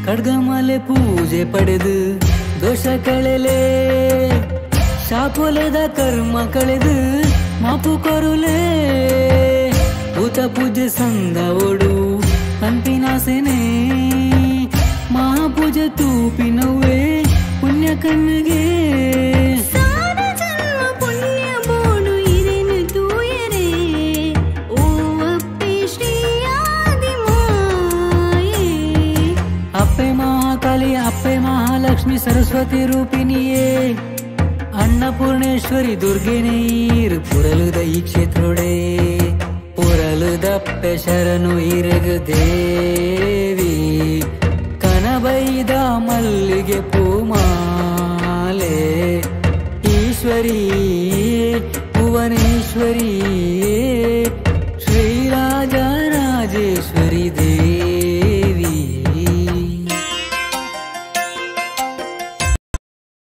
ಖಡ್ಗಮಾಲೆ ಪೂಜೆ ಪಡೆದು ದೋಷ ಕಳೆಲೆ ಶಾಪುಲದ ಕರ್ಮ ಕಳೆದು ಮಾಪು ಕೊರುಲೆ ಭೂತ ಪೂಜೆ ಸಂದ ಓಡು ಹಂಪಿನಾಸೆನೆ ಮಹಾಪೂಜೆ ತೂಪಿನವ್ವೆ ಪುಣ್ಯ ಕಣ್ಣಿಗೆ ಅಪ್ಪೆ ಮಹಾಕಾಲಿ ಅಪ್ಪೆ ಮಹಾಲಕ್ಷ್ಮಿ ಸರಸ್ವತಿ ರೂಪಿಣಿಯೇ ಅನ್ನಪೂರ್ಣೇಶ್ವರಿ ದುರ್ಗೆ ನೀರು ಪುರಲುದ ಈ ಕ್ಷೇತ್ರೋಡೆ ಪುರಲುದಪ್ಪೆ ಶರಣು ಇರಗು ದೇವಿ ಕನಬೈದ ಮಲ್ಲಿಗೆ ಪೂಮಾಲೆ ಈಶ್ವರಿ ಭುವನೇಶ್ವರಿ